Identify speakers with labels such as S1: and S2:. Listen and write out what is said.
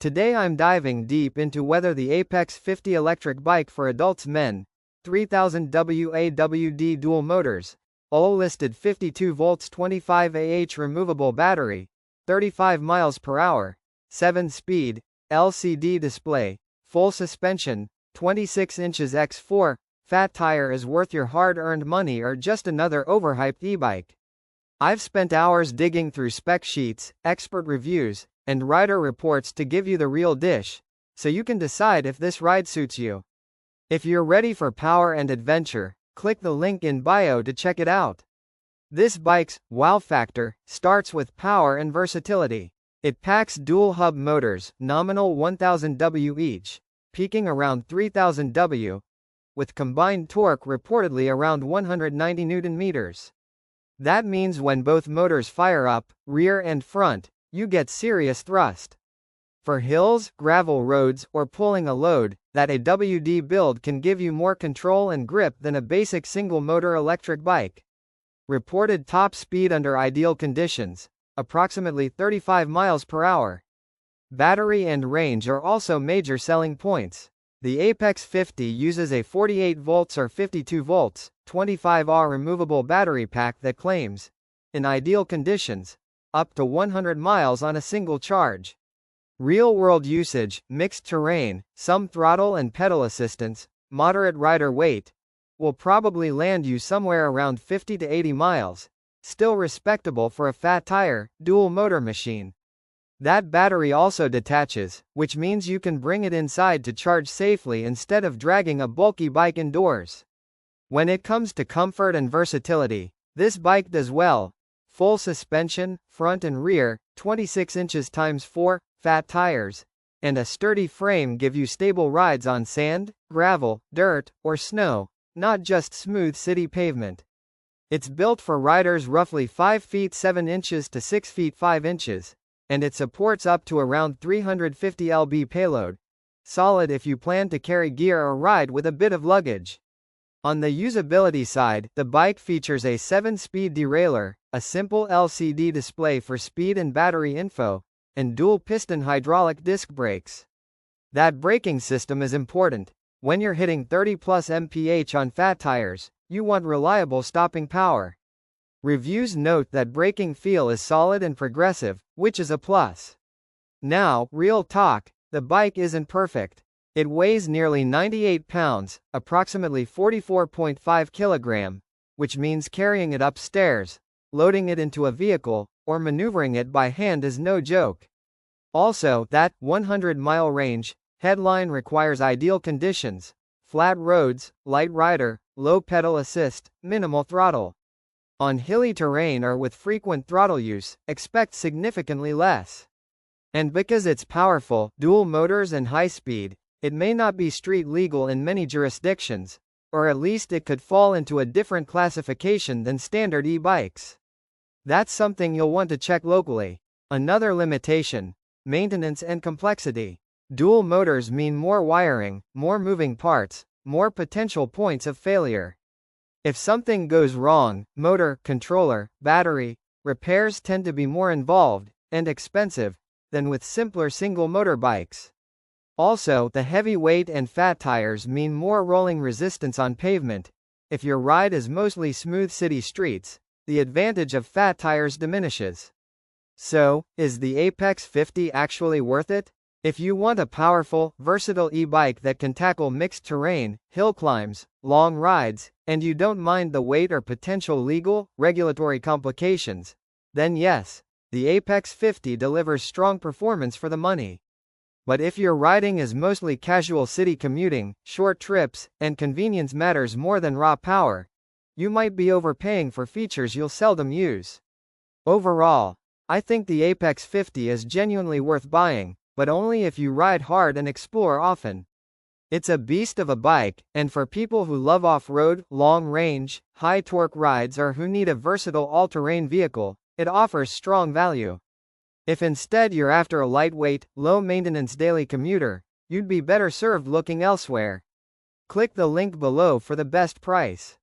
S1: Today I'm diving deep into whether the Apex50 electric bike for adults men, 3000 W AWD dual motors, all listed 52 volts 25 Ah removable battery, 35 miles per hour, 7-speed, LCD display, full suspension, 26 inches x 4, fat tire is worth your hard-earned money or just another overhyped e-bike. I've spent hours digging through spec sheets, expert reviews, and rider reports to give you the real dish, so you can decide if this ride suits you. If you're ready for power and adventure, click the link in bio to check it out. This bike's wow factor starts with power and versatility. It packs dual hub motors, nominal 1000 W each, peaking around 3000 W, with combined torque reportedly around 190 Newton meters. That means when both motors fire up, rear and front, you get serious thrust. For hills, gravel roads, or pulling a load, that AWD build can give you more control and grip than a basic single-motor electric bike. Reported top speed under ideal conditions, approximately 35 miles per hour. Battery and range are also major selling points. The Apex50 uses a 48 volts or 52 volts, 25Ah removable battery pack that claims, in ideal conditions, up to 100 miles on a single charge. Real-world usage, mixed terrain, some throttle and pedal assistance, moderate rider weight, will probably land you somewhere around 50 to 80 miles, still respectable for a fat tire, dual-motor machine. That battery also detaches, which means you can bring it inside to charge safely instead of dragging a bulky bike indoors. When it comes to comfort and versatility, this bike does well. Full suspension, front and rear, 26 inches x 4, fat tires, and a sturdy frame give you stable rides on sand, gravel, dirt, or snow, not just smooth city pavement. It's built for riders roughly 5 feet 7 inches to 6 feet 5 inches, and it supports up to around 350 lb payload. Solid if you plan to carry gear or ride with a bit of luggage. On the usability side, the bike features a 7-speed derailleur, a simple LCD display for speed and battery info, and dual-piston hydraulic disc brakes. That braking system is important. When you're hitting 30+ MPH on fat tires, you want reliable stopping power. Reviews note that braking feel is solid and progressive, which is a plus. Now, real talk, the bike isn't perfect. It weighs nearly 98 pounds, approximately 44.5 kilogram, which means carrying it upstairs, loading it into a vehicle, or maneuvering it by hand is no joke. Also, that 100-mile range headline requires ideal conditions: flat roads, light rider, low pedal assist, minimal throttle. On hilly terrain or with frequent throttle use, expect significantly less. And because it's powerful, dual motors and high speed, it may not be street legal in many jurisdictions, or at least it could fall into a different classification than standard e-bikes. That's something you'll want to check locally. Another limitation: maintenance and complexity. Dual motors mean more wiring, more moving parts, more potential points of failure. If something goes wrong, motor, controller, battery, repairs tend to be more involved and expensive than with simpler single-motor bikes. Also, the heavy weight and fat tires mean more rolling resistance on pavement. If your ride is mostly smooth city streets, the advantage of fat tires diminishes. So, is the Apex50 actually worth it? If you want a powerful, versatile e-bike that can tackle mixed terrain, hill climbs, long rides, and you don't mind the weight or potential legal, regulatory complications, then yes, the Apex50 delivers strong performance for the money. But if your riding is mostly casual city commuting, short trips, and convenience matters more than raw power, you might be overpaying for features you'll seldom use. Overall, I think the Apex50 is genuinely worth buying, but only if you ride hard and explore often. It's a beast of a bike, and for people who love off-road, long-range, high-torque rides or who need a versatile all-terrain vehicle, it offers strong value. If instead you're after a lightweight, low-maintenance daily commuter, you'd be better served looking elsewhere. Click the link below for the best price.